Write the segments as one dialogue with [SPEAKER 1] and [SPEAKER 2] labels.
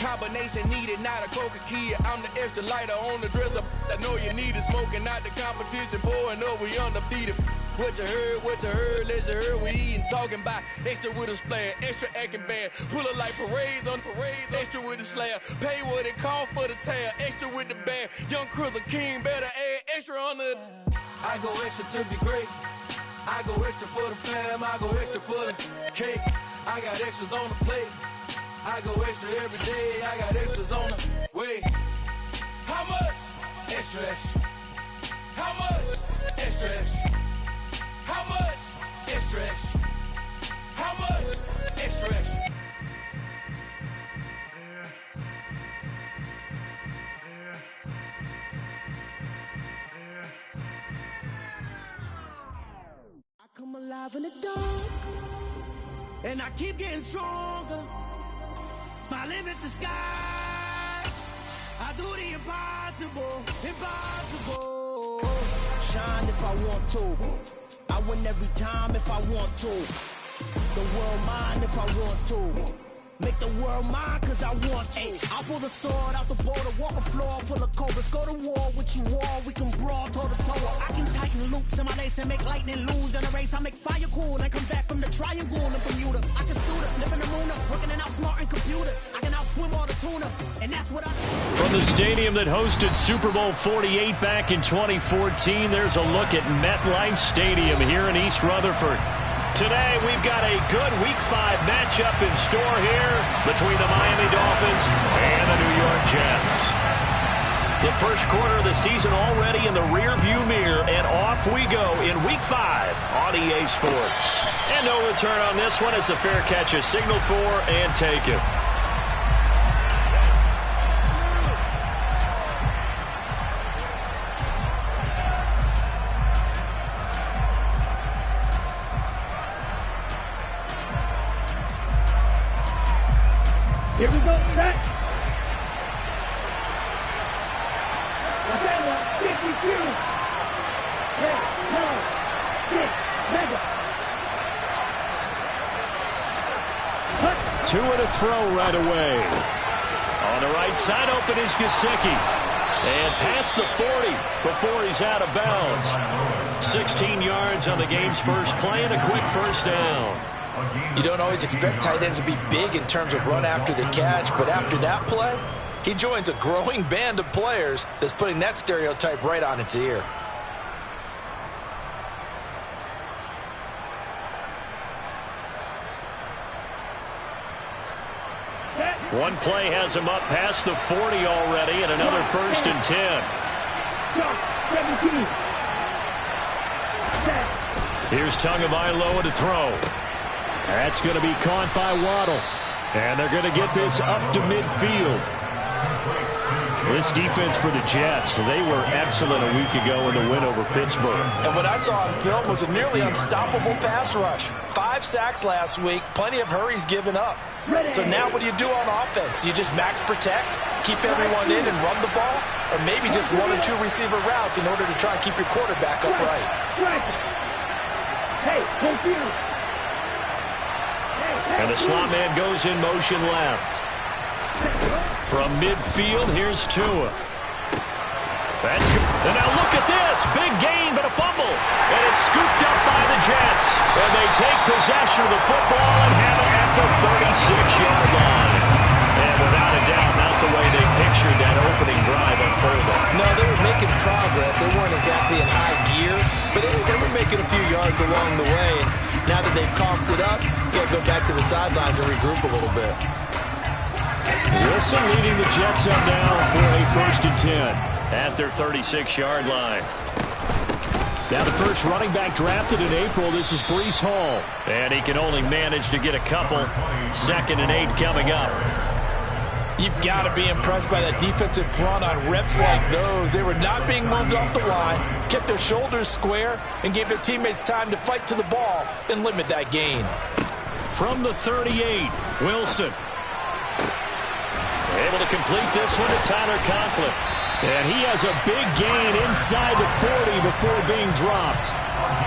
[SPEAKER 1] Combination needed, not a coca kid. I'm the extra lighter on the dresser. I know you need it. Smoking out the competition, pouring up, we undefeated. What you heard, let's hear we eating. Talking about extra with a splash, extra acting bad. Pull it like parades on parades, extra with the slab. Pay what it call for the tab, extra with the band. Young Cruiser King, better add extra on the. I go extra to be great. I go extra for the fam, I go extra for the cake. I got extras on the plate. I go extra every day, I got extras on the way. How much? Extra, extra. How much? Extra, extra. How much? Extra, extra. How much? Extra, extra.
[SPEAKER 2] I come alive in the dark, and I keep getting stronger. My limit's the sky. I do the impossible, impossible. Shine if I want to. I win every time if I want to. The world mine if I want to. Make the world mine cause I want to. I pull the sword out the border, walk a floor full of cobras. Go to war with you all, we can brawl toe to toe. I can tighten loops in my lace and make lightning lose in a race. I make fire cool and come back from the triangle in Bermuda. I can suit up, live in the moon up, working and outsmarting computers. I can outswim all the tuna, and that's what I do.
[SPEAKER 3] From the stadium that hosted Super Bowl 48 back in 2014, there's a look at MetLife Stadium here in East Rutherford. Today, we've got a good Week 5 matchup in store here between the Miami Dolphins and the New York Jets. The first quarter of the season already in the rearview mirror, and off we go in Week 5 on EA Sports. And no return on this one as the fair catch is signaled for and taken.
[SPEAKER 4] Here we go, set. 52. 10, 9, 6, mega.
[SPEAKER 3] Two and a throw right away. On the right side, open is Gesicki. And past the 40 before he's out of bounds. 16 yards on the game's first play and a quick first down.
[SPEAKER 5] You don't always expect tight ends to be big in terms of run after the catch, but after that play, he joins a growing band of players that's putting that stereotype right on its ear.
[SPEAKER 3] One play has him up past the 40 already, and another first and 10.
[SPEAKER 4] 17.
[SPEAKER 3] Here's Tagovailoa to throw. That's going to be caught by Waddle. And they're going to get this up to midfield. This defense for the Jets, they were excellent a week ago in the win over Pittsburgh.
[SPEAKER 5] And what I saw on film was a nearly unstoppable pass rush. 5 sacks last week, plenty of hurries given up. So now what do you do on offense? You just max protect, keep everyone in and run the ball? Or maybe just 1 or 2 receiver routes in order to try and keep your quarterback upright?
[SPEAKER 4] Hey, confused.
[SPEAKER 3] And the slot man goes in motion left. From midfield, here's Tua. That's good. And now look at this. Big gain, but a fumble. And it's scooped up by the Jets. And they take possession of the football and have it at the 36-yard line. And without a doubt, not the way they pictured that opening drive unfolding.
[SPEAKER 5] No, they were making progress. They weren't exactly in high gear, but they were making a few yards along the way. And now that they've coughed it up, you got to go back to the sidelines and regroup a little bit.
[SPEAKER 3] Wilson leading the Jets up now for a first and 10 at their 36-yard line. Now the first running back drafted in April, this is Breece Hall. And he can only manage to get a couple. 2nd and 8 coming up.
[SPEAKER 5] You've got to be impressed by that defensive front on reps like those. They were not being moved off the line, kept their shoulders square, and gave their teammates time to fight to the ball and limit that gain.
[SPEAKER 3] From the 38, Wilson. Able to complete this one to Tyler Conklin. And he has a big gain inside the 40 before being dropped.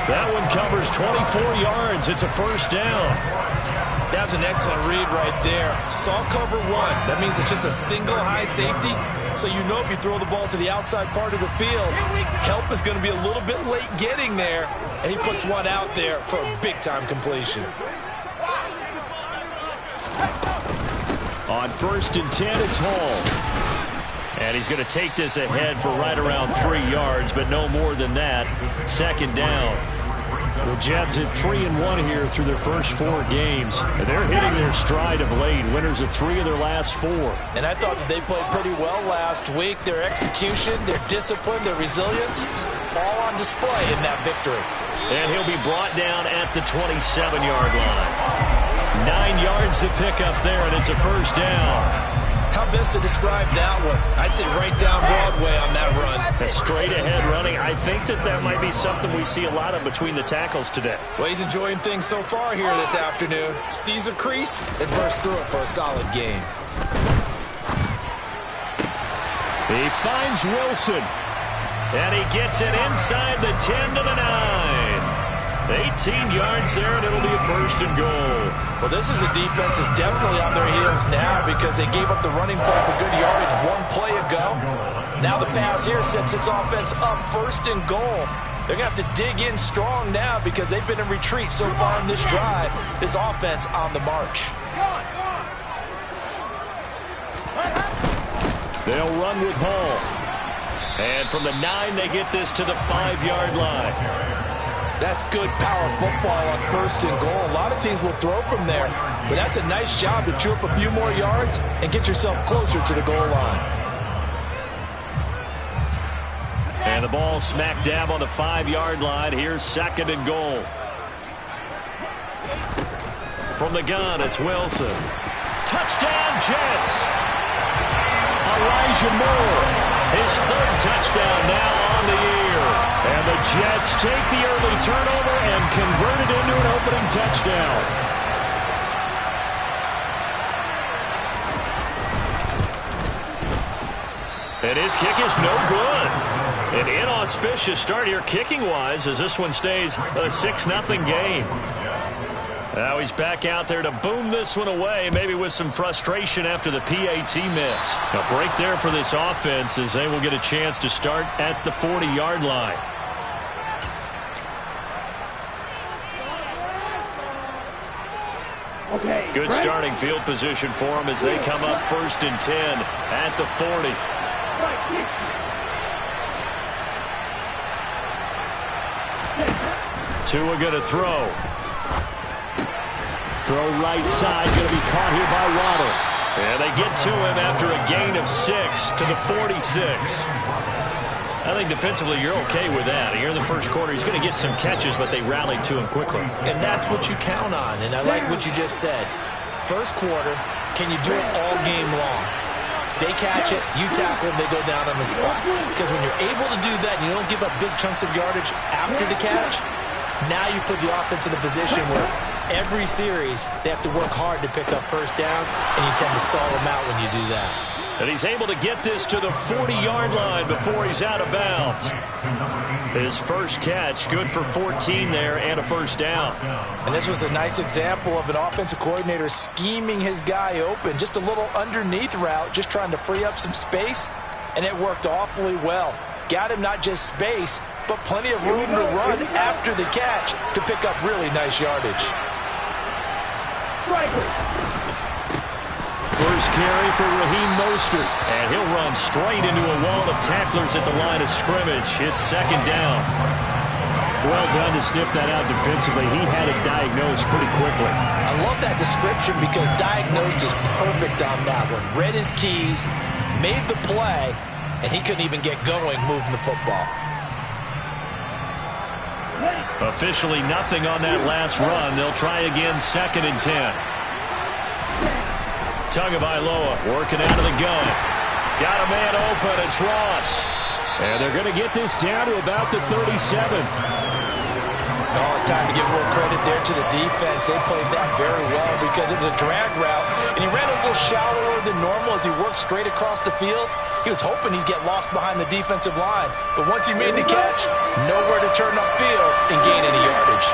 [SPEAKER 3] That one covers 24 yards. It's a first down.
[SPEAKER 5] That was an excellent read right there. Saw cover one. That means it's just a single high safety. So you know if you throw the ball to the outside part of the field, help is going to be a little bit late getting there. And he puts one out there for a big-time completion.
[SPEAKER 3] On 1st and 10, it's Hall. And he's going to take this ahead for right around 3 yards, but no more than that. 2nd down. The Jets at 3-1 here through their first 4 games. And they're hitting their stride of late. Winners of 3 of their last 4.
[SPEAKER 5] And I thought that they played pretty well last week. Their execution, their discipline, their resilience, all on display in that victory.
[SPEAKER 3] And he'll be brought down at the 27-yard line. 9 yards to pick up there, and it's a 1st down.
[SPEAKER 5] How best to describe that one? I'd say right down Broadway on that run.
[SPEAKER 3] A straight-ahead running. I think that might be something we see a lot of between the tackles today.
[SPEAKER 5] Well, he's enjoying things so far here this afternoon. Sees a crease and bursts through it for a solid gain.
[SPEAKER 3] He finds Wilson. And he gets it inside the 10 to the 9. 18 yards there, and it'll be a 1st and goal.
[SPEAKER 5] Well, this is a defense that's definitely on their heels now because they gave up the running play for good yardage 1 play ago. Now the pass here sets this offense up 1st and goal. They're going to have to dig in strong now because they've been in retreat so far in this drive. This offense on the march.
[SPEAKER 3] They'll run with Hall. And from the 9, they get this to the 5-yard line.
[SPEAKER 5] That's good power football on 1st and goal. A lot of teams will throw from there, but that's a nice job to chew up a few more yards and get yourself closer to the goal line.
[SPEAKER 3] And the ball smack dab on the 5-yard line. Here's 2nd and goal. From the gun, it's Wilson. Touchdown, Jets! Elijah Moore, his 3rd touchdown now on the year. And the Jets take the early turnover and convert it into an opening touchdown. And his kick is no good. An inauspicious start here kicking-wise as this one stays a 6-0 game. Now he's back out there to boom this one away, maybe with some frustration after the PAT miss. A break there for this offense as they will get a chance to start at the 40-yard line.
[SPEAKER 4] Okay,
[SPEAKER 3] good starting field position for them as they come up 1st and 10 at the 40. Tua going to throw. Throw right side, going to be caught here by Waddle. And they get to him after a gain of 6 to the 46. I think defensively you're okay with that. Here in the first quarter, he's going to get some catches, but they rallied to him quickly.
[SPEAKER 5] And that's what you count on, and I like what you just said. First quarter, can you do it all game long? They catch it, you tackle them, they go down on the spot. Because when you're able to do that and you don't give up big chunks of yardage after the catch, now you put the offense in a position where every series they have to work hard to pick up 1st downs, and you tend to stall them out when you do that.
[SPEAKER 3] And he's able to get this to the 40-yard line before he's out of bounds. His first catch, good for 14 there and a 1st down.
[SPEAKER 5] And this was a nice example of an offensive coordinator scheming his guy open. Just a little underneath route, just trying to free up some space, and it worked awfully well. Got him not just space, but plenty of room to run after the catch to pick up really nice yardage.
[SPEAKER 3] First carry for Raheem Mostert, and he'll run straight into a wall of tacklers at the line of scrimmage. It's 2nd down. Well done to sniff that out defensively. He had it diagnosed pretty quickly.
[SPEAKER 5] I love that description because diagnosed is perfect on that one. Read his keys, made the play, and he couldn't even get going moving the football.
[SPEAKER 3] Officially nothing on that last run. They'll try again 2nd and 10. Tagovailoa working out of the gun. Got a man open. It's Ross. And they're going to get this down to about the 37.
[SPEAKER 5] Oh, it's time to give more credit there to the defense. They played that very well because it was a drag route, and he ran a little shallower than normal as he worked straight across the field. He was hoping he'd get lost behind the defensive line, but once he made the catch, nowhere to turn upfield and gain any yardage.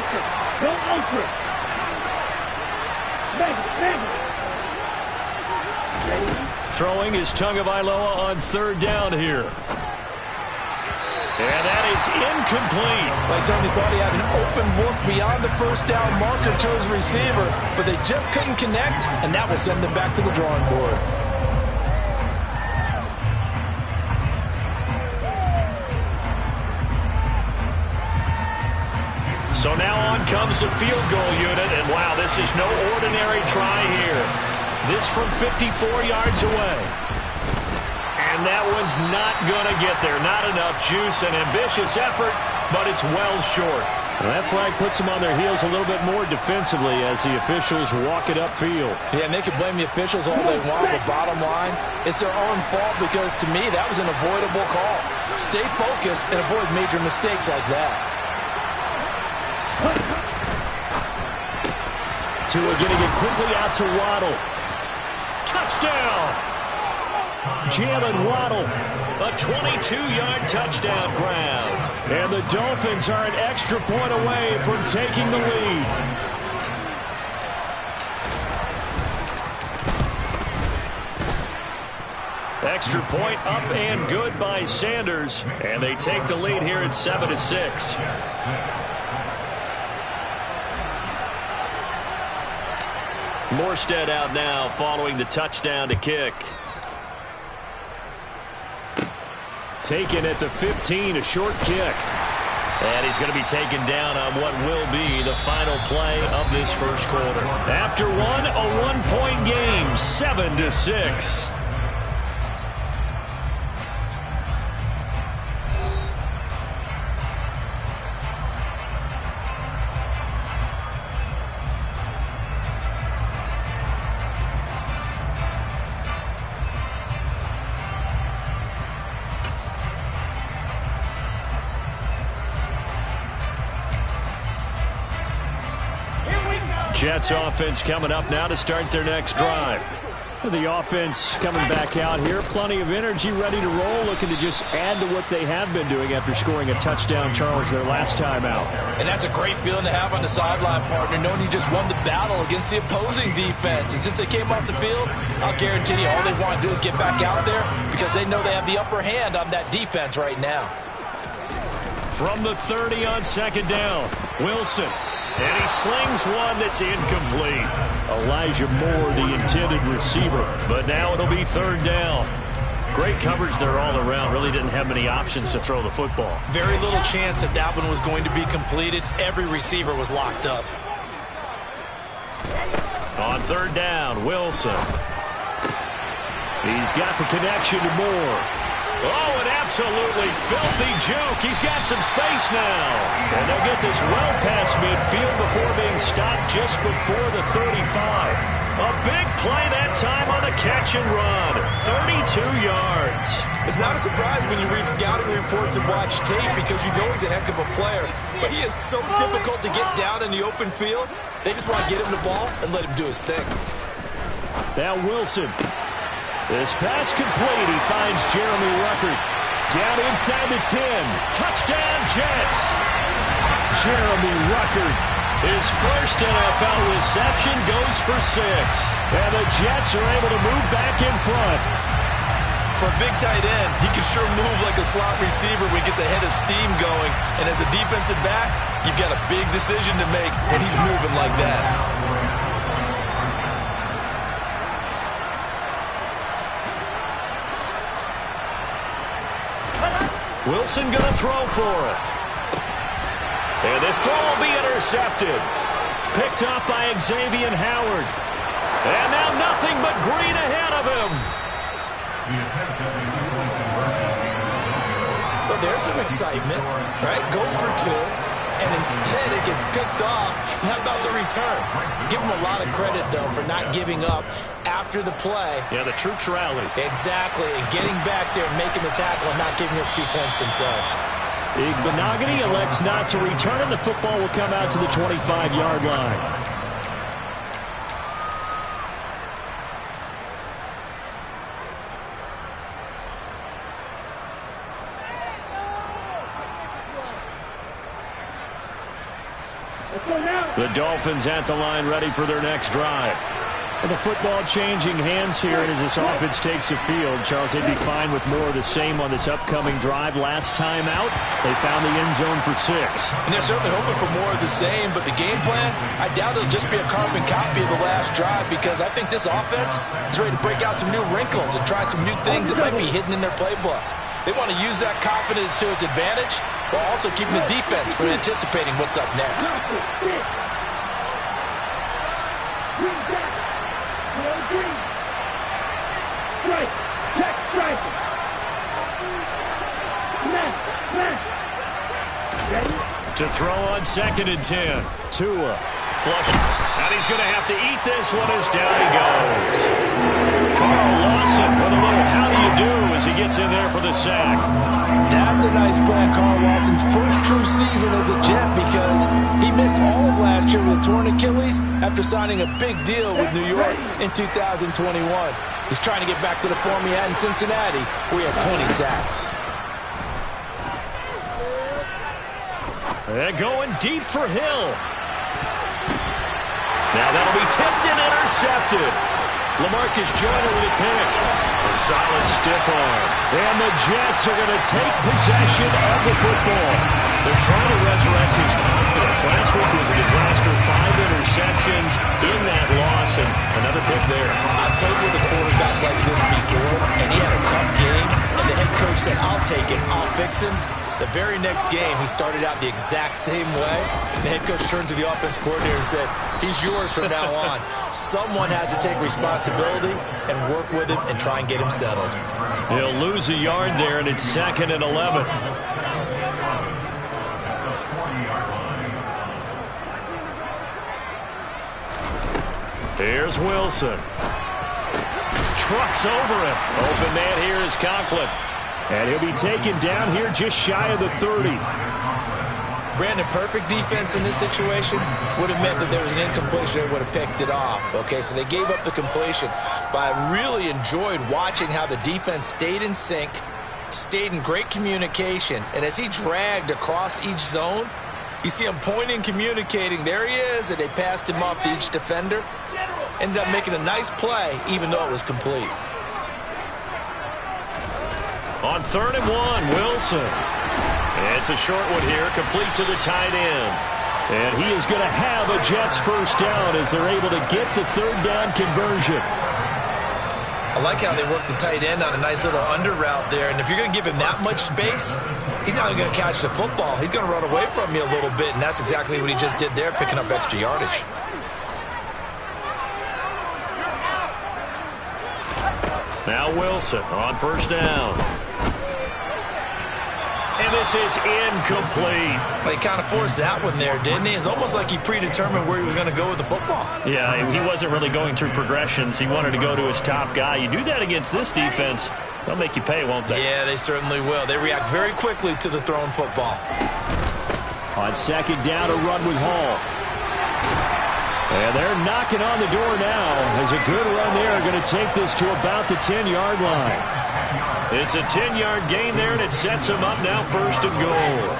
[SPEAKER 4] ultra. Go ultra. Mega.
[SPEAKER 3] Throwing is Tagovailoa on third down here. And that is incomplete.
[SPEAKER 5] Like somebody thought he had an open book beyond the first down marker to his receiver, but they just couldn't connect, and that will send them back to the drawing board.
[SPEAKER 3] So now on comes the field goal unit, and wow, this is no ordinary try here. This from 54 yards away. And that one's not going to get there. Not enough juice, an ambitious effort, but it's well short. Well, that flag puts them on their heels a little bit more defensively as the officials walk it upfield.
[SPEAKER 5] Yeah, and they can blame the officials all they want, but bottom line, it's their own fault because, to me, that was an avoidable call. Stay focused and avoid major mistakes like that.
[SPEAKER 3] Tua getting it quickly out to Waddle. Touchdown! Jalen Waddle, a 22-yard touchdown grab. And the Dolphins are an extra point away from taking the lead. Extra point up and good by Sanders. And they take the lead here at 7-6. Morstead out now following the touchdown to kick. Taken at the 15, a short kick. And he's going to be taken down on what will be the final play of this first quarter. After one, a one-point game, 7-6. Jets offense coming up now to start their next drive. The offense coming back out here. Plenty of energy, ready to roll, looking to just add to what they have been doing after scoring a touchdown, Charles, their last time out.
[SPEAKER 5] And that's a great feeling to have on the sideline, partner, knowing you just won the battle against the opposing defense. And since they came off the field, I'll guarantee you all they want to do is get back out there because they know they have the upper hand on that defense right now.
[SPEAKER 3] From the 30 on second down, Wilson. And he slings one that's incomplete. Elijah Moore, the intended receiver. But now it'll be third down. Great coverage there all around. Really didn't have many options to throw the football.
[SPEAKER 5] Very little chance that that one was going to be completed. Every receiver was locked up.
[SPEAKER 3] On third down, Wilson. He's got the connection to Moore. Oh, an absolutely filthy joke. He's got some space now. And they'll get this well past midfield before being stopped just before the 35. A big play that time on the catch and run. 32 yards.
[SPEAKER 5] It's not a surprise when you read scouting reports and watch tape because you know he's a heck of a player. But he is so difficult to get down in the open field. They just want to get him the ball and let him do his thing.
[SPEAKER 3] Now Wilson. This pass complete. He finds Jeremy Ruckert down inside the 10. Touchdown, Jets. Jeremy Ruckert, his first NFL reception, goes for 6. And the Jets are able to move back in front.
[SPEAKER 5] For a big tight end, he can sure move like a slot receiver when he gets a head of steam going. And as a defensive back, you've got a big decision to make when he's moving like that.
[SPEAKER 3] Wilson going to throw for it. And this throw will be intercepted. Picked up by Xavier Howard. And now nothing but green ahead of him.
[SPEAKER 5] Well, there's some excitement, right? Go for 2. And instead it gets picked off. And how about the return? Give him a lot of credit, though, for not giving up after the play.
[SPEAKER 3] Yeah, the troops rallied.
[SPEAKER 5] Exactly. And getting back there and making the tackle and not giving up 2 points themselves.
[SPEAKER 3] Igbenogany elects not to return, and the football will come out to the 25-yard line. The Dolphins at the line ready for their next drive. Well, the football changing hands here, and as this offense takes the field, Charles, they'd be fine with more of the same on this upcoming drive. Last time out, they found the end zone for 6.
[SPEAKER 5] And they're certainly hoping for more of the same, but the game plan, I doubt it'll just be a carbon copy of the last drive, because I think this offense is ready to break out some new wrinkles and try some new things that might be hidden in their playbook. They want to use that confidence to its advantage, while also keeping the defense from anticipating what's up next.
[SPEAKER 3] To throw on 2nd and 10. Tua. Flush. And he's going to have to eat this one as down he goes. Carl Lawson with a little how do you do as he gets in there for the sack.
[SPEAKER 5] That's a nice play on Carl Lawson's first true season as a Jet, because he missed all of last year with a torn Achilles after signing a big deal with New York in 2021. He's trying to get back to the form he had in Cincinnati, where he had 20 sacks.
[SPEAKER 3] They're going deep for Hill. Now that'll be tipped and intercepted. LaMarcus Joyner with a pick. A solid stiff arm. And the Jets are going to take possession of the football. They're trying to resurrect his confidence. Last week was a disaster. 5 interceptions in that loss, and another pick there.
[SPEAKER 5] I played with a quarterback like this before, and he had a tough game, and the head coach said, I'll take him, I'll fix him. The very next game, he started out the exact same way. The head coach turned to the offense coordinator and said, he's yours from now on. Someone has to take responsibility and work with him and try and get him settled.
[SPEAKER 3] He'll lose a yard there, and it's 2nd and 11. Here's Wilson. Trucks over him. Open man here is Conklin. And he'll be taken down here just shy of the 30.
[SPEAKER 5] Brandon, perfect defense in this situation would have meant that there was an incompletion that would have picked it off. Okay, so they gave up the completion. But I really enjoyed watching how the defense stayed in sync, stayed in great communication, and as he dragged across each zone, you see him pointing, communicating. There he is, and they passed him off to each defender. Ended up making a nice play, even though it was complete.
[SPEAKER 3] On 3rd and 1, Wilson. It's a short one here, complete to the tight end. And he is going to have a Jets first down as they're able to get the 3rd down conversion.
[SPEAKER 5] I like how they work the tight end on a nice little under route there. And if you're going to give him that much space, he's not going to catch the football. He's going to run away from you a little bit, and that's exactly what he just did there, picking up extra yardage.
[SPEAKER 3] Now Wilson on 1st down. And this is incomplete.
[SPEAKER 5] Well, he kind of forced that one there, didn't he? It's almost like he predetermined where he was going to go with the football.
[SPEAKER 3] Yeah, he wasn't really going through progressions. He wanted to go to his top guy. You do that against this defense, they'll make you pay, won't they?
[SPEAKER 5] Yeah, they certainly will. They react very quickly to the thrown football.
[SPEAKER 3] On 2nd down, a run with Hall. And they're knocking on the door now as a good run there. Going to take this to about the 10-yard line. It's a 10-yard gain there, and it sets him up now 1st and goal.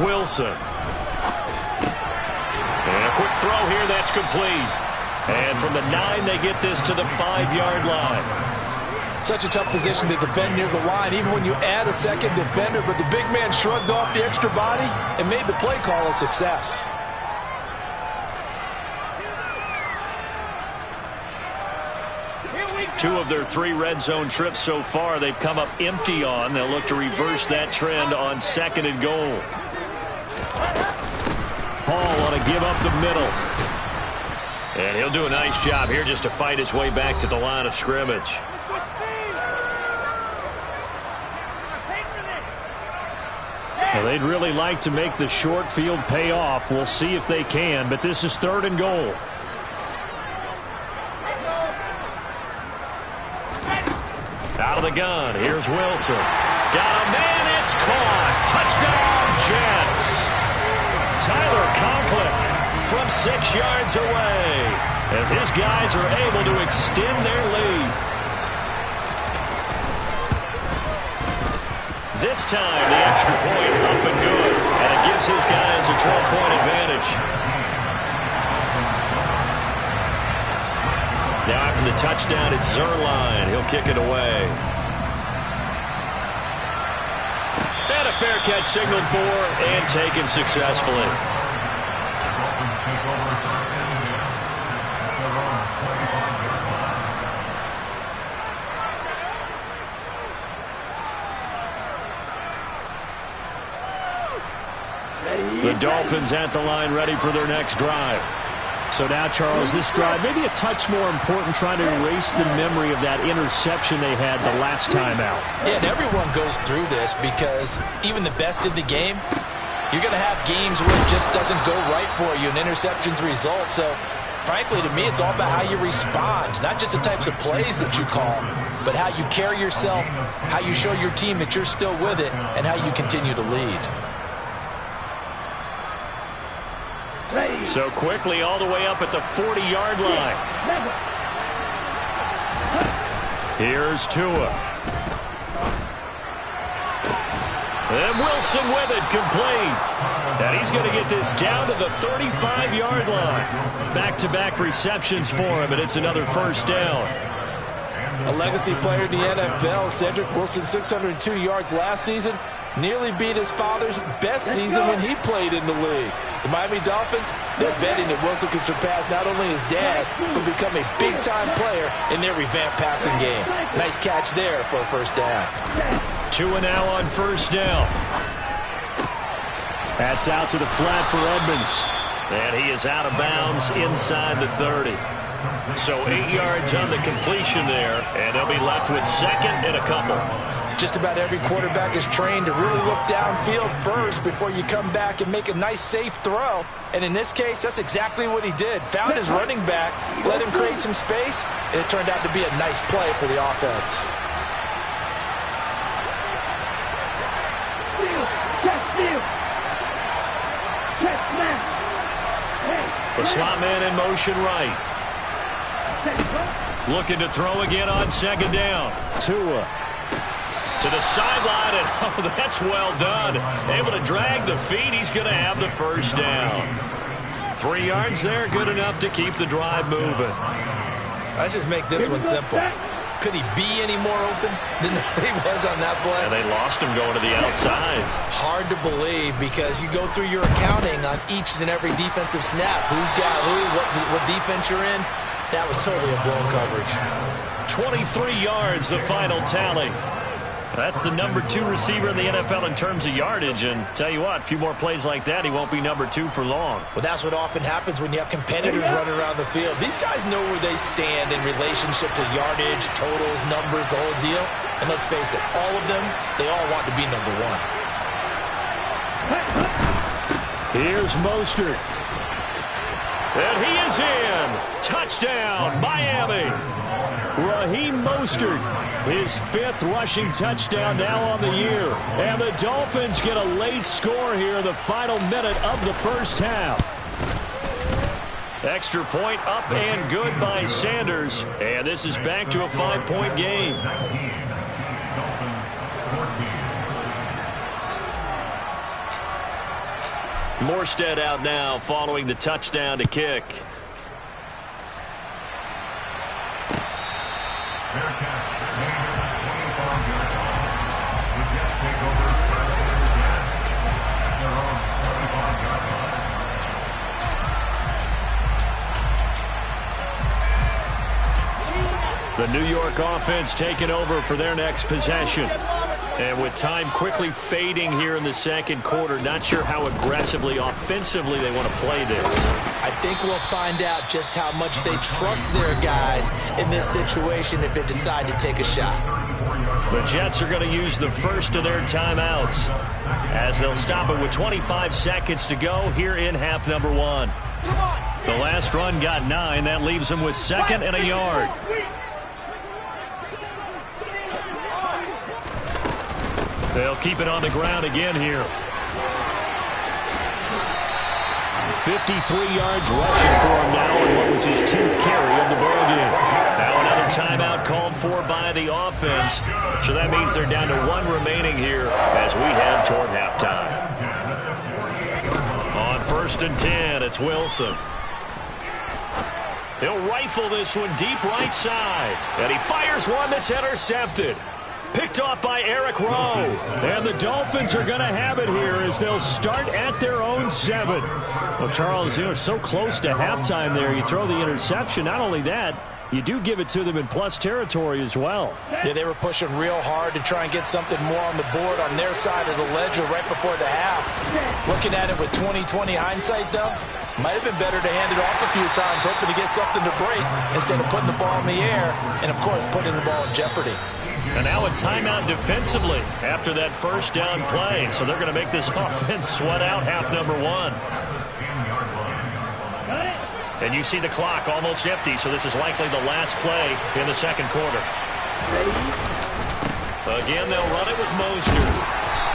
[SPEAKER 3] Wilson. And a quick throw here, that's complete. And from the 9, they get this to the 5-yard line.
[SPEAKER 5] Such a tough position to defend near the line, even when you add a second defender. But the big man shrugged off the extra body and made the play call a success.
[SPEAKER 3] Two of their 3 red zone trips so far, they've come up empty on. They'll look to reverse that trend on 2nd and goal. Hall ought to give up the middle. And he'll do a nice job here just to fight his way back to the line of scrimmage. Well, they'd really like to make the short field pay off. We'll see if they can, but this is 3rd and goal. Out of the gun, here's Wilson. Got a man, it's caught. Touchdown, Jets. Tyler Conklin from 6 yards away as his guys are able to extend their lead. This time, the extra point up and good. And it gives his guys a 12-point advantage. Now after the touchdown, it's Zerline. He'll kick it away. And a fair catch signaled for and taken successfully. The Dolphins at the line ready for their next drive.
[SPEAKER 6] So now, Charles, this drive maybe a touch more important, trying to erase the memory of that interception they had the last time out.
[SPEAKER 5] Yeah, and everyone goes through this because even the best in the game, you're going to have games where it just doesn't go right for you and interceptions result. So, frankly, to me, it's all about how you respond, not just the types of plays that you call, but how you carry yourself, how you show your team that you're still with it, and how you continue to lead.
[SPEAKER 3] So quickly all the way up at the 40-yard line. Here's Tua. And Wilson with it, complete. And he's going to get this down to the 35-yard line. Back-to-back receptions for him, and it's another first down.
[SPEAKER 5] A legacy player in the NFL, Cedric Wilson, 602 yards last season, nearly beat his father's best season when he played in the league. The Miami Dolphins, they're betting that Wilson can surpass not only his dad, but become a big-time player in their revamped passing game. Nice catch there for a first down.
[SPEAKER 3] Tua now on first down. That's out to the flat for Edmonds. And he is out of bounds inside the 30. So 8 yards on the completion there, and they'll be left with second and a couple.
[SPEAKER 5] Just about every quarterback is trained to really look downfield first before you come back and make a nice, safe throw. And in this case, that's exactly what he did. Found his running back, let him create some space, and it turned out to be a nice play for the offense.
[SPEAKER 3] The slot man in motion right. Looking to throw again on second down. Tua to the sideline, and oh, that's well done. Able to drag the feet. He's going to have the first down. 3 yards there, good enough to keep the drive moving.
[SPEAKER 5] Let's just make this one simple. Could he be any more open than he was on that play?
[SPEAKER 3] And they lost him going to the outside.
[SPEAKER 5] Hard to believe because you go through your accounting on each and every defensive snap. Who's got who, what defense you're in. That was totally a blown coverage.
[SPEAKER 3] 23 yards, the final tally. That's the number 2 receiver in the NFL in terms of yardage. And tell you what, a few more plays like that, he won't be number 2 for long.
[SPEAKER 5] Well, that's what often happens when you have competitors running around the field. These guys know where they stand in relationship to yardage, totals, numbers, the whole deal. And let's face it, all of them, they all want to be number 1.
[SPEAKER 3] Here's Mostert. And he is in. Touchdown, Miami. Raheem Mostert, his 5th rushing touchdown now on the year. And the Dolphins get a late score here in the final minute of the first half. Extra point up and good by Sanders. And this is back to a 5-point game. Morstead out now following the touchdown to kick. The New York offense taking over for their next possession. And with time quickly fading here in the second quarter, not sure how aggressively, offensively they want to play this.
[SPEAKER 5] I think we'll find out just how much they trust their guys in this situation if they decide to take a shot.
[SPEAKER 3] The Jets are going to use the first of their timeouts as they'll stop it with 25 seconds to go here in half number 1. The last run got 9. That leaves them with second and a yard. They'll keep it on the ground again here. 53 yards rushing for him now, and what was his 10th carry of the ballgame. Now another Another timeout called for by the offense. So that means they're down to 1 remaining here as we head toward halftime. On 1st and 10, it's Wilson. He'll rifle this one deep right side. And he fires one that's intercepted. Picked off by Eric Rowe. And the Dolphins are going to have it here as they'll start at their own 7. Well, Charles, you're so close to halftime there. You throw the interception. Not only that, you do give it to them in plus territory as well.
[SPEAKER 5] Yeah, they were pushing real hard to try and get something more on the board on their side of the ledger right before the half. Looking at it with 20/20 hindsight, though, might have been better to hand it off a few times, hoping to get something to break instead of putting the ball in the air and, of course, putting the ball in jeopardy.
[SPEAKER 3] And now a timeout defensively after that first down play. So they're going to make this offense sweat out half number 1. And you see the clock almost empty, so this is likely the last play in the second quarter. Again, they'll run it with Mosher.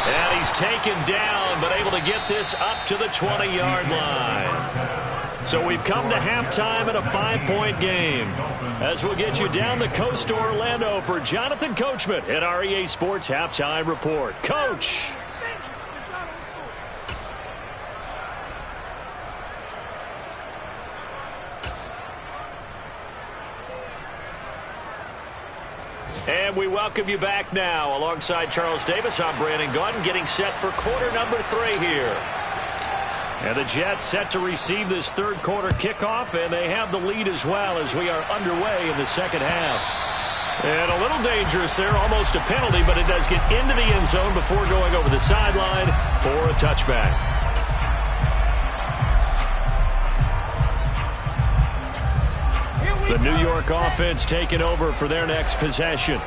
[SPEAKER 3] And he's taken down, but able to get this up to the 20-yard line. So we've come to halftime in a 5-point game. As we'll get you down the coast to Orlando for Jonathan Coachman at our EA Sports Halftime Report. Coach! And we welcome you back now. Alongside Charles Davis, I'm Brandon Gaudin, getting set for quarter number 3 here. And the Jets set to receive this third quarter kickoff, and they have the lead as well as we are underway in the second half. And a little dangerous there, almost a penalty, but it does get into the end zone before going over the sideline for a touchback. The New York offense taking over for their next possession.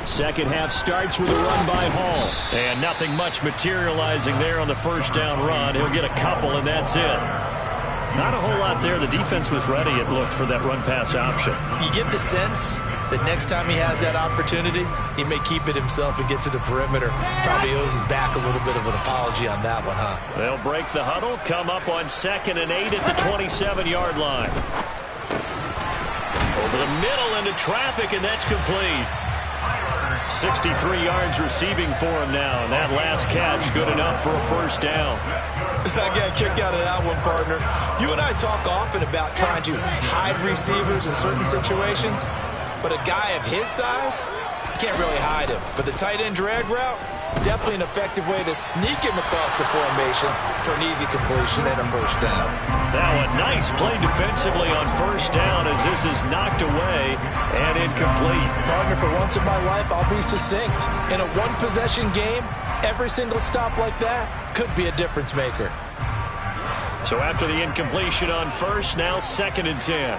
[SPEAKER 3] Second half starts with a run by Hall. And nothing much materializing there on the first down run. He'll get a couple, and that's it. Not a whole lot there. The defense was ready, it looked, for that run-pass option.
[SPEAKER 5] You get the sense that next time he has that opportunity, he may keep it himself and get to the perimeter. Probably owes his back a little bit of an apology on that one, huh?
[SPEAKER 3] They'll break the huddle, come up on 2nd and 8 at the 27-yard line. Over the middle into traffic, and that's complete. 63 yards receiving for him now, and that last catch good enough for a first down.
[SPEAKER 5] I got a kick out of that one, partner. You and I talk often about trying to hide receivers in certain situations, but a guy of his size, can't really hide him. But the tight end drag route, definitely an effective way to sneak him across the formation for an easy completion and a first down.
[SPEAKER 3] Now a nice play defensively on first down as this is knocked away and incomplete.
[SPEAKER 5] Partner, for once in my life, I'll be succinct. In a one-possession game, every single stop like that could be a difference maker.
[SPEAKER 3] So after the incompletion on first, now 2nd and 10.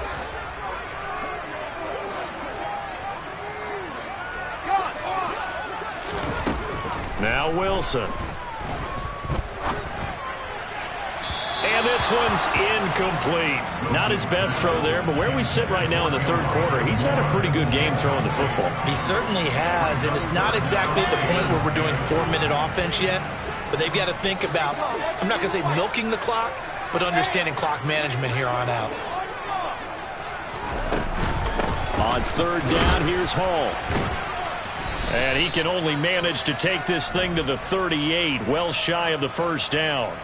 [SPEAKER 3] Now Wilson. And this one's incomplete. Not his best throw there, but where we sit right now in the third quarter, he's had a pretty good game throwing the football.
[SPEAKER 5] He certainly has, and it's not exactly at the point where we're doing 4-minute offense yet, but they've got to think about, I'm not going to say milking the clock, but understanding clock management here on out.
[SPEAKER 3] On third down, here's Hall. And he can only manage to take this thing to the 38, well shy of the first down.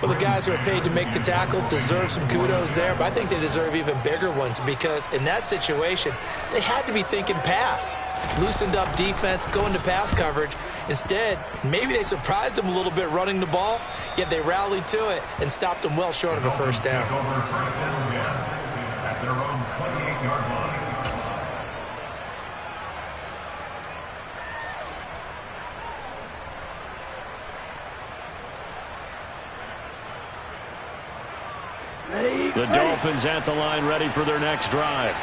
[SPEAKER 5] Well, the guys who are paid to make the tackles deserve some kudos there, but I think they deserve even bigger ones because in that situation, they had to be thinking pass. Loosened up defense, going to pass coverage. Instead, maybe they surprised them a little bit running the ball, yet they rallied to it and stopped them well short of a first down.
[SPEAKER 7] At their own 28-yard line.
[SPEAKER 3] The Dolphins at the line ready for their next drive.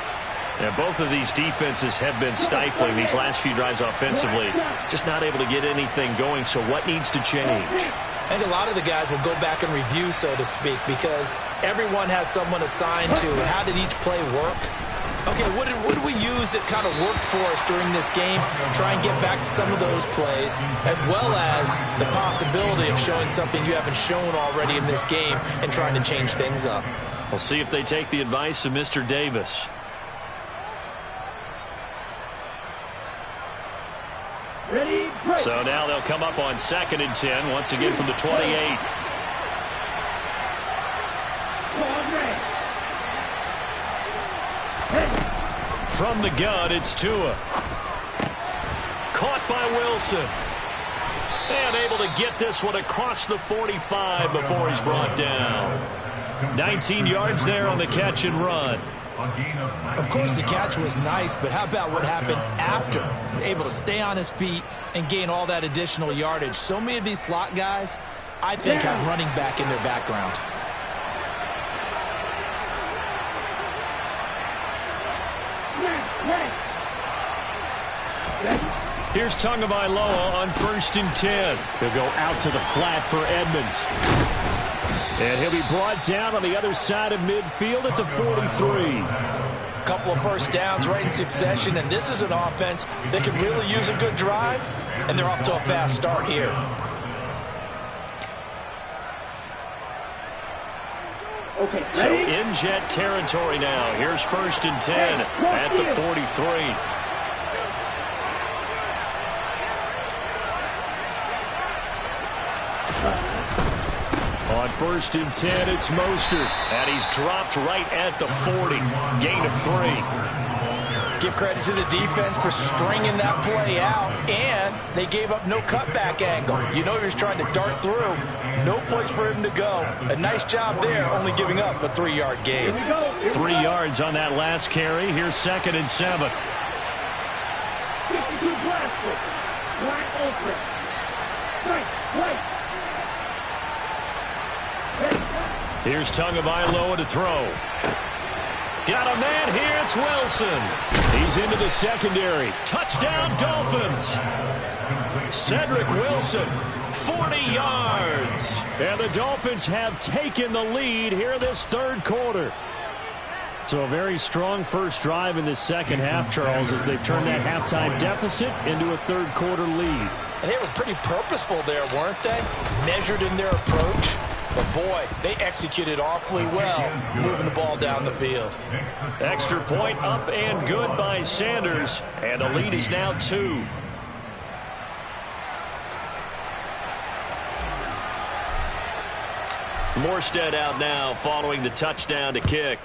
[SPEAKER 3] And both of these defenses have been stifling these last few drives offensively. Just not able to get anything going, so what needs to change?
[SPEAKER 5] I think a lot of the guys will go back and review, so to speak, because everyone has someone assigned to how did each play work. Okay, what did we use that kind of worked for us during this game? Try and get back to some of those plays, as well as the possibility of showing something you haven't shown already in this game and trying to change things up.
[SPEAKER 3] We'll see if they take the advice of Mr. Davis.
[SPEAKER 4] Ready, break.
[SPEAKER 3] So now they'll come up on 2nd and 10, once again from the 28. From the gun, it's Tua. Caught by Wilson. And able to get this one across the 45 before he's brought down. 19 yards there on the catch and run.
[SPEAKER 5] Of course, the catch was nice, but how about what happened after? Able to stay on his feet and gain all that additional yardage. So many of these slot guys, I think, have running back in their background.
[SPEAKER 3] Here's Tagovailoa on 1st and 10. He'll go out to the flat for Edmonds. And he'll be brought down on the other side of midfield at the 43.
[SPEAKER 5] Couple of first downs right in succession, and this is an offense that could really use a good drive, and they're off to a fast start here.
[SPEAKER 4] Okay,
[SPEAKER 3] So
[SPEAKER 4] ready?
[SPEAKER 3] in jet territory now. Here's 1st and 10 at the 43. On 1st and 10, it's Mostert. And he's dropped right at the 40. Gain of 3.
[SPEAKER 5] Give credit to the defense for stringing that play out, and they gave up no cutback angle. You know he was trying to dart through. No place for him to go. A nice job there, only giving up a 3-yard gain.
[SPEAKER 3] 3 yards on that last carry. Here's 2nd and 7.
[SPEAKER 4] 52 plastic. Black open. Right.
[SPEAKER 3] Here's Tagovailoa to throw. Got a man here. It's Wilson. He's into the secondary. Touchdown, Dolphins. Cedric Wilson, 40 yards. And the Dolphins have taken the lead here this 3rd quarter. So a very strong first drive in the second half, Charles, as they've turned that halftime deficit into a 3rd quarter lead.
[SPEAKER 5] And they were pretty purposeful there, weren't they? Measured in their approach. But, boy, they executed awfully well, moving the ball down the field.
[SPEAKER 3] Extra point up and good by Sanders. And the lead is now 2. Morstead out now following the touchdown to kick.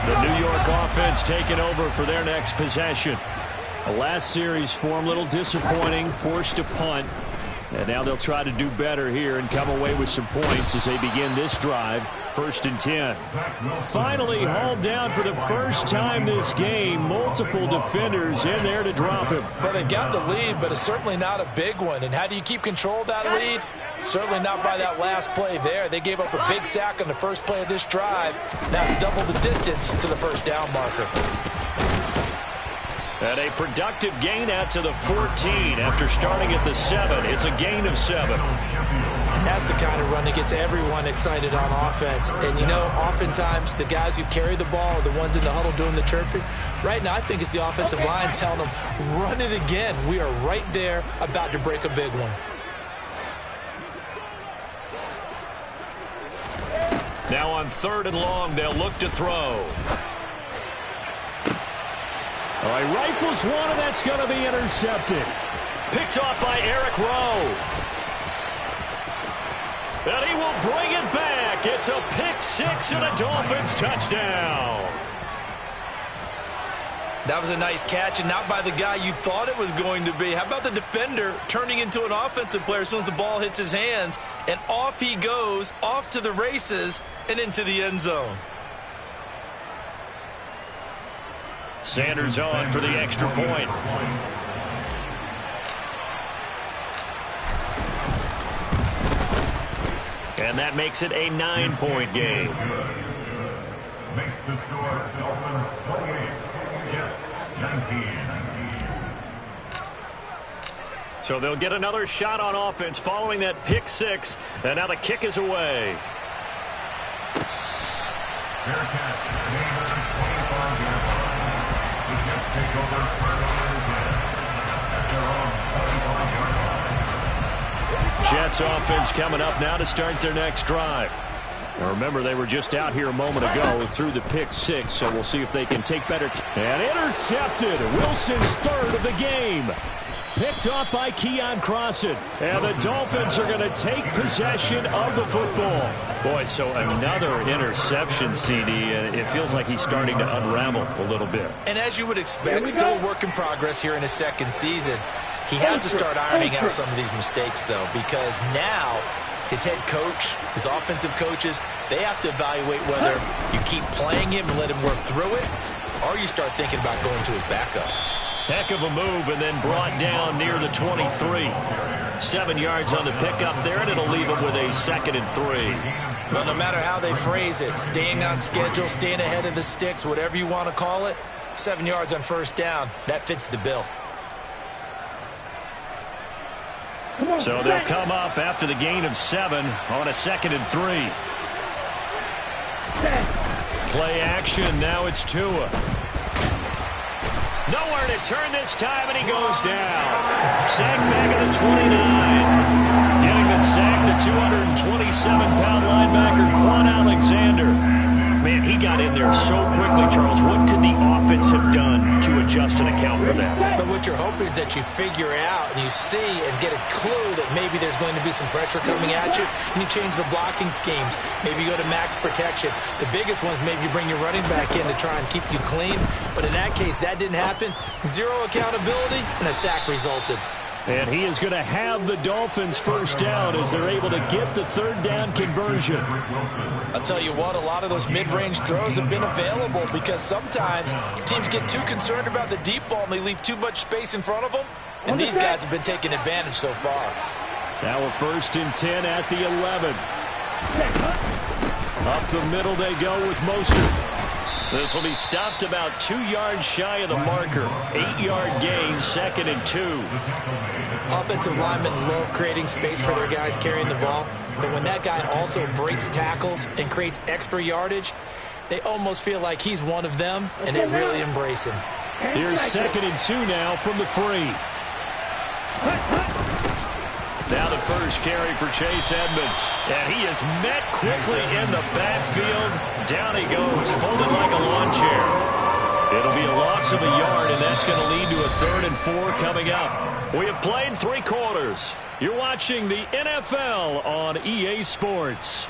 [SPEAKER 3] The New York offense taking over for their next possession. The last series for them, a little disappointing, forced to punt. And now they'll try to do better here and come away with some points as they begin this drive. 1st and 10. Finally hauled down for the first time this game. Multiple defenders in there to drop him.
[SPEAKER 5] Well, they've got the lead, but it's certainly not a big one. And how do you keep control of that lead? Certainly not by that last play there. They gave up a big sack on the first play of this drive. Now it's double the distance to the first down marker.
[SPEAKER 3] And a productive gain out to the 14 after starting at the 7. It's a gain of 7.
[SPEAKER 5] And that's the kind of run that gets everyone excited on offense. And, you know, oftentimes the guys who carry the ball are the ones in the huddle doing the chirping. Right now I think it's the offensive line telling them, run it again. We are right there about to break a big one.
[SPEAKER 3] Now on 3rd and long, they'll look to throw. All right, rifles one, and that's going to be intercepted. Picked off by Eric Rowe. And he will bring it back. It's a pick 6 and a Dolphins touchdown.
[SPEAKER 5] That was a nice catch, and not by the guy you thought it was going to be. How about the defender turning into an offensive player as soon as the ball hits his hands, and off he goes, off to the races, and into the end zone.
[SPEAKER 3] Sanders on for the extra point. And that makes it a 9-point game.
[SPEAKER 7] Makes the score Dolphins 28, Jets 19.
[SPEAKER 3] So they'll get another shot on offense following that pick six. And now the kick is away. Jets offense coming up now to start their next drive. Now remember, they were just out here a moment ago through the pick six, so we'll see if they can take better. And intercepted. Wilson's third of the game. Picked off by Keon Crossan. And the Dolphins are going to take possession of the football. Boy, so another interception, CD. And it feels like he's starting to unravel a little bit.
[SPEAKER 5] And as you would expect, still a work in progress here in his second season. He has to start ironing out some of these mistakes, though, because now his head coach, his offensive coaches, they have to evaluate whether you keep playing him and let him work through it, or you start thinking about going to his backup.
[SPEAKER 3] Heck of a move, and then brought down near the 23. 7 yards on the pickup there, and it'll leave him with a 2nd and 3.
[SPEAKER 5] Well, no matter how they phrase it, staying on schedule, staying ahead of the sticks, whatever you want to call it, 7 yards on first down, that fits the bill.
[SPEAKER 3] So they'll come up after the gain of 7 on a 2nd and 3. Play action, now it's Tua. Nowhere to turn this time, and he goes down. Sack back at the 29. Getting the sack, the 227-pound linebacker, Quan Alexander. Man, he got in there so quickly, Charles. What could the offense have done to adjust and account for that?
[SPEAKER 5] But what you're hoping is that you figure out and you see and get a clue that maybe there's going to be some pressure coming at you, and you change the blocking schemes. Maybe you go to max protection. The biggest ones, maybe you bring your running back in to try and keep you clean. But in that case, that didn't happen. Zero accountability, and a sack resulted.
[SPEAKER 3] And he is going to have the Dolphins first down as they're able to get the third down conversion.
[SPEAKER 5] I'll tell you what, a lot of those mid-range throws have been available because sometimes teams get too concerned about the deep ball and they leave too much space in front of them. And these guys have been taking advantage so far.
[SPEAKER 3] Now a 1st and 10 at the 11. Up the middle they go with Mostert. This will be stopped about 2 yards shy of the marker. 8-yard gain, 2nd and 2.
[SPEAKER 5] Offensive linemen love creating space for their guys carrying the ball. But when that guy also breaks tackles and creates extra yardage, they almost feel like he's one of them, and they really embrace him.
[SPEAKER 3] Here's 2nd and 2 now from the 3. Now the first carry for Chase Edmonds. And he is met quickly in the backfield. Down he goes, folded like a lawn chair. It'll be a loss of a yard, and that's going to lead to a 3rd and 4 coming up. We have played 3 quarters. You're watching the NFL on EA Sports.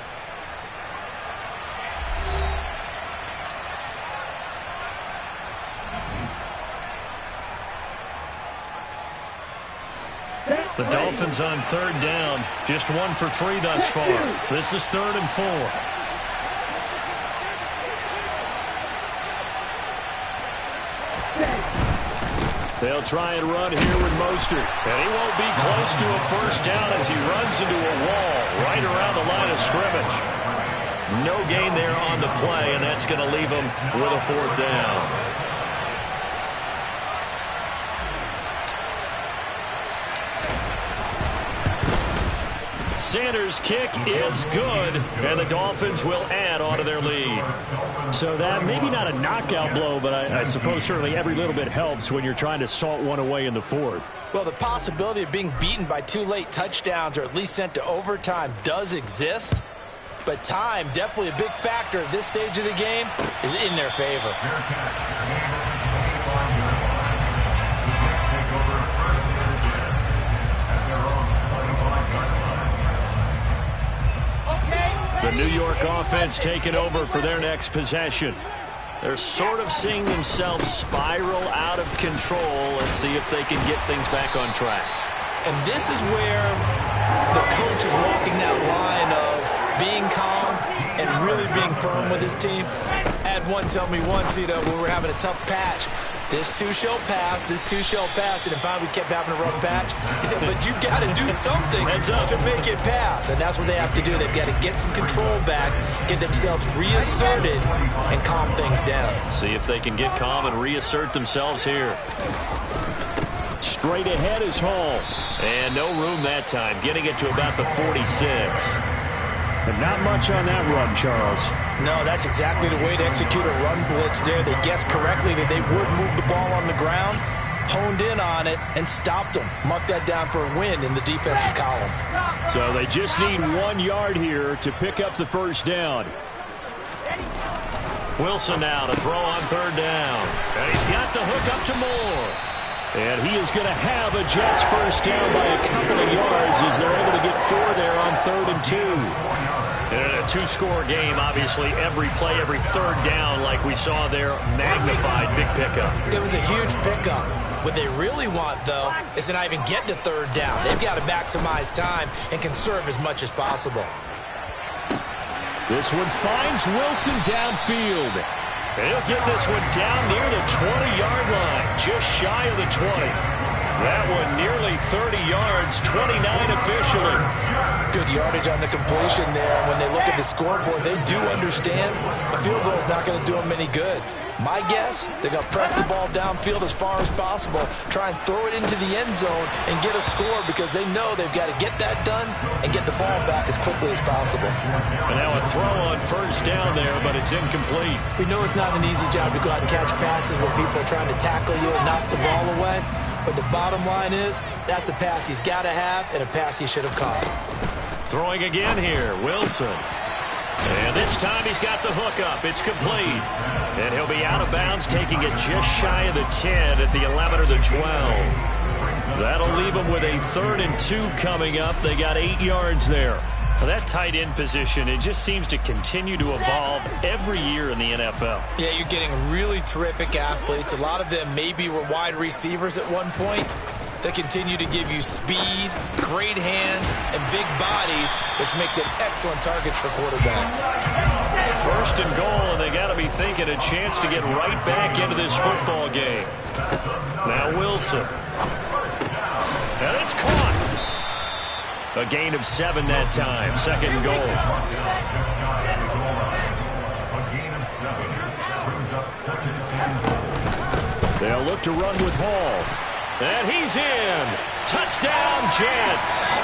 [SPEAKER 3] The Dolphins on 3rd down. Just 1 for 3 thus far. This is 3rd and 4. They'll try and run here with Mostert. And he won't be close to a first down as he runs into a wall right around the line of scrimmage. No gain there on the play, and that's going to leave him with a 4th down. Sanders' kick is good, and the Dolphins will add on to their lead. So that maybe not a knockout blow, but I suppose certainly every little bit helps when you're trying to salt one away in the 4th.
[SPEAKER 5] Well, the possibility of being beaten by 2 late touchdowns or at least sent to overtime does exist, but time, definitely a big factor at this stage of the game, is in their favor.
[SPEAKER 3] The New York offense taking over for their next possession. They're sort of seeing themselves spiral out of control. Let's see if they can get things back on track.
[SPEAKER 5] And this is where the coach is walking that line of being calm and really being firm with his team. I had one tell me once, when we were having a tough patch, this too shall pass, this too shall pass, and finally we kept having a rough patch. He said, but you've got to do something to make it pass, and that's what they have to do. They've got to get some control back, get themselves reasserted, and calm things down.
[SPEAKER 3] See if they can get calm and reassert themselves here. Straight ahead is Hall. And no room that time, getting it to about the 46.
[SPEAKER 6] But not much on that run, Charles.
[SPEAKER 5] No, that's exactly the way to execute a run blitz there. They guessed correctly that they would move the ball on the ground, honed in on it, and stopped them. Mark that down for a win in the defense's column.
[SPEAKER 3] So they just need 1 yard here to pick up the first down. Wilson now to throw on third down. And he's got the hook up to Moore. And he is going to have a Jets first down by a couple of yards as they're able to get 4 there on 3rd and 2. In a 2-score game, obviously, every play, every third down, like we saw there, magnified big pickup.
[SPEAKER 5] It was a huge pickup. What they really want, though, is to not even get to 3rd down. They've got to maximize time and conserve as much as possible.
[SPEAKER 3] This one finds Wilson downfield. And he'll get this one down near the 20-yard line, just shy of the 20. That one nearly 30 yards, 29 officially.
[SPEAKER 5] Good yardage on the completion there. When they look at the scoreboard, they do understand a field goal is not going to do them any good. My guess, they're going to press the ball downfield as far as possible, try and throw it into the end zone and get a score because they know they've got to get that done and get the ball back as quickly as possible.
[SPEAKER 3] And now a throw on first down there, but it's incomplete.
[SPEAKER 5] We know it's not an easy job to go out and catch passes when people are trying to tackle you and knock the ball away. But the bottom line is, that's a pass he's got to have and a pass he should have caught.
[SPEAKER 3] Throwing again here, Wilson. And this time he's got the hook up. It's complete. And he'll be out of bounds, taking it just shy of the 10 at the 11 or the 12. That'll leave them with a 3rd and 2 coming up. They got 8 yards there. Well, that tight end position, it just seems to continue to evolve every year in the NFL.
[SPEAKER 5] Yeah, you're getting really terrific athletes. A lot of them maybe were wide receivers at one point. They continue to give you speed, great hands, and big bodies, which make them excellent targets for quarterbacks.
[SPEAKER 3] 1st and goal, and they got to be thinking a chance to get right back into this football game. Now Wilson. And it's caught. A gain of 7 that time. 2nd and goal.
[SPEAKER 7] A gain of 7 brings up 2nd and 10.
[SPEAKER 3] They'll look to run with Hall. And he's in. Touchdown, Jets.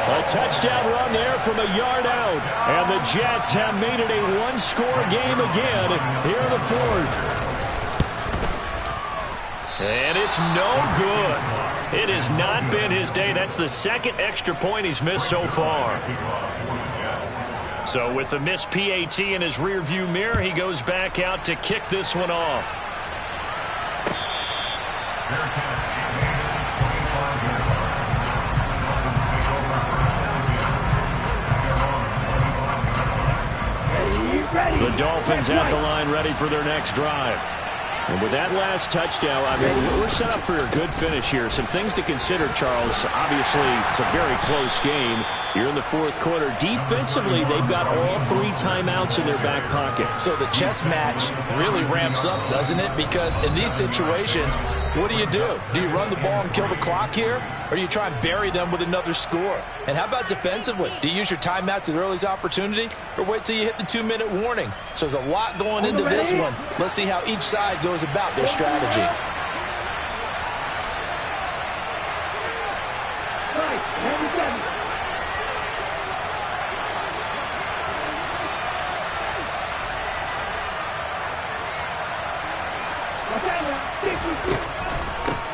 [SPEAKER 3] A touchdown run there from a yard out. And the Jets have made it a 1-score game again here in the 4th. And it's no good. It has not been his day. That's the 2nd extra point he's missed so far. So with the missed PAT in his rearview mirror, he goes back out to kick this one off. The Dolphins at the line ready for their next drive. And with that last touchdown, I mean, we're set up for a good finish here. Some things to consider, Charles. Obviously, it's a very close game. You're in the 4th quarter. Defensively, they've got all 3 timeouts in their back pocket.
[SPEAKER 5] So the chess match really ramps up, doesn't it? Because in these situations, what do? Do you run the ball and kill the clock here? Or do you try and bury them with another score? And how about defensively? Do you use your timeouts at earliest opportunity? Or wait till you hit the 2-minute warning? So there's a lot going into this one. Let's see how each side goes about their strategy.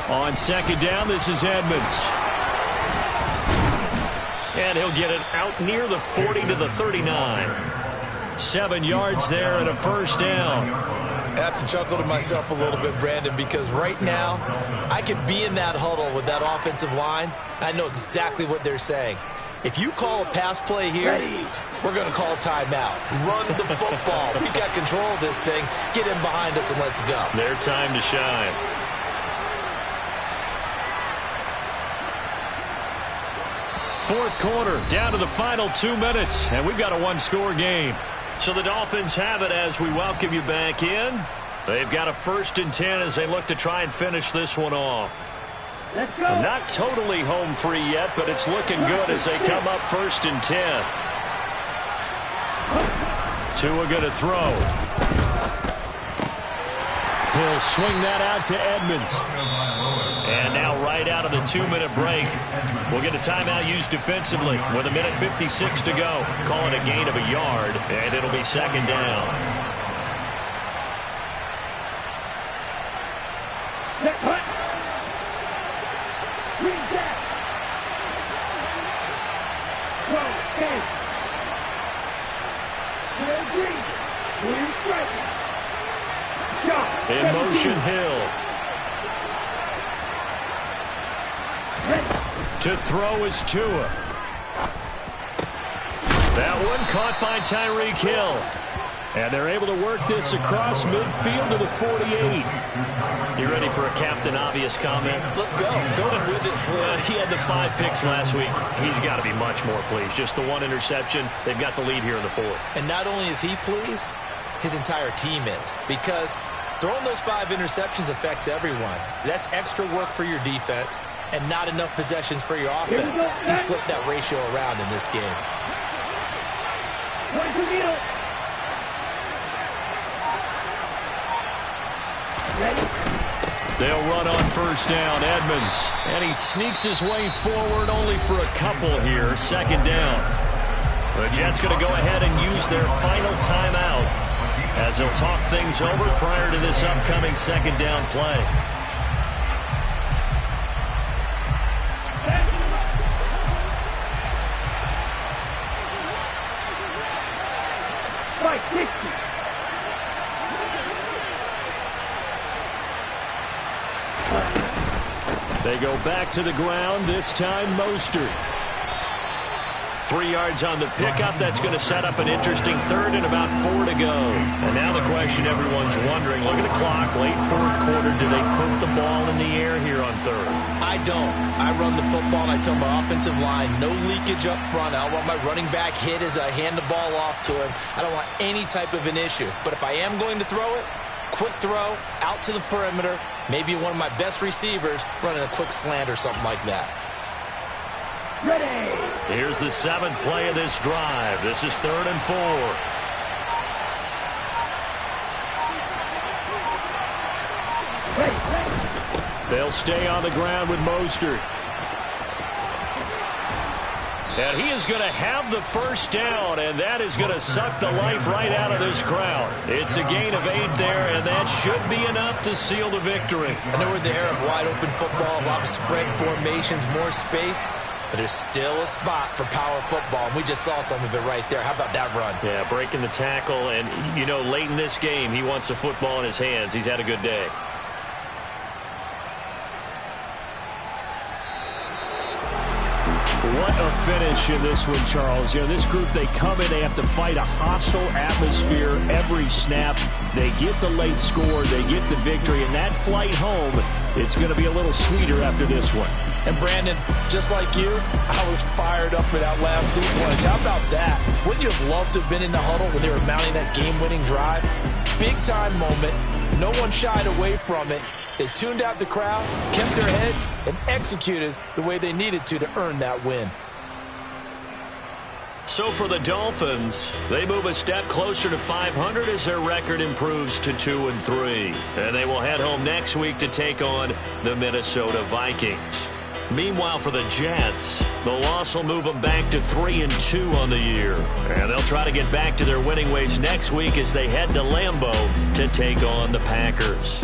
[SPEAKER 3] On 2nd down, this is Edmonds. And he'll get it out near the 40 to the 39. 7 yards there and a first down.
[SPEAKER 5] I have to chuckle to myself a little bit, Brandon, because right now I could be in that huddle with that offensive line. I know exactly what they're saying. If you call a pass play here, we're going to call timeout. Run the football. We've got control of this thing. Get in behind us and let's go.
[SPEAKER 3] Their time to shine. Fourth quarter, down to the final 2 minutes, and we've got a 1-score game. So the Dolphins have it as we welcome you back in. They've got a 1st and 10 as they look to try and finish this one off.
[SPEAKER 4] Let's go.
[SPEAKER 3] Not totally home free yet, but it's looking good as they come up 1st and 10. Tua going to throw. He'll swing that out to Edmonds. And now right out of the 2-minute break, we'll get a timeout used defensively with 1:56 to go. Call it a gain of a yard, and it'll be second down.
[SPEAKER 4] Set, hut. Green jack. 12, 10. Clear green. Clear strike. Shot.
[SPEAKER 3] In motion, Hill. To throw is Tua. That one caught by Tyreek Hill. And they're able to work this across midfield to the 48. You ready for a Captain Obvious comment?
[SPEAKER 5] Let's go. Go with it, please.
[SPEAKER 3] He had the 5 picks last week. He's got to be much more pleased. Just the 1 interception. They've got the lead here in the 4th.
[SPEAKER 5] And not only is he pleased, his entire team is. Because throwing those 5 interceptions affects everyone. That's extra work for your defense and not enough possessions for your offense. He's flipped that ratio around in this game.
[SPEAKER 3] They'll run on first down, Edmonds. And he sneaks his way forward only for a couple here. Second down. The Jets going to go ahead and use their final timeout as they'll talk things over prior to this upcoming second down play. They go back to the ground, this time Mostert. 3 yards on the pickup. That's going to set up an interesting third and about 4 to go. And now the question everyone's wondering, look at the clock, late 4th quarter, do they put the ball in the air here on third?
[SPEAKER 5] I don't. I run the football and I tell my offensive line, no leakage up front. I don't want my running back hit as I hand the ball off to him. I don't want any type of an issue. But if I am going to throw it, quick throw, out to the perimeter, maybe one of my best receivers running a quick slant or something like that.
[SPEAKER 4] Ready.
[SPEAKER 3] Here's the 7th play of this drive. This is 3rd and 4. They'll stay on the ground with Mostert. And he is going to have the first down, and that is going to suck the life right out of this crowd. It's a gain of 8 there, and that should be enough to seal the victory.
[SPEAKER 5] I know we're in the era of wide-open football, a lot of spread formations, more space, but there's still a spot for power football, and we just saw some of it right there. How about that run?
[SPEAKER 3] Yeah, breaking the tackle, and, you know, late in this game, he wants the football in his hands. He's had a good day. What a finish in this one, Charles. You know, this group, they come in, they have to fight a hostile atmosphere every snap. They get the late score, they get the victory, and that flight home, it's going to be a little sweeter after this one.
[SPEAKER 5] And Brandon, just like you, I was fired up for that last sequence. How about that? Wouldn't you have loved to have been in the huddle when they were mounting that game-winning drive? Big-time moment. No one shied away from it. They tuned out the crowd, kept their heads, and executed the way they needed to earn that win.
[SPEAKER 3] So for the Dolphins, they move a step closer to 500 as their record improves to 2-3. And they will head home next week to take on the Minnesota Vikings. Meanwhile, for the Jets, the loss will move them back to 3-2 on the year. And they'll try to get back to their winning ways next week as they head to Lambeau to take on the Packers.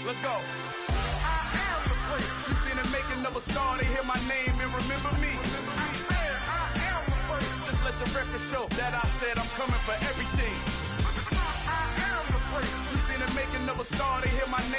[SPEAKER 2] Let's go. I am the great. You seen the making of a star, they hear my name and remember me. I am the great. Just let the record show that I said I'm coming for everything. I am the great. You seen the making of a star, they hear my name.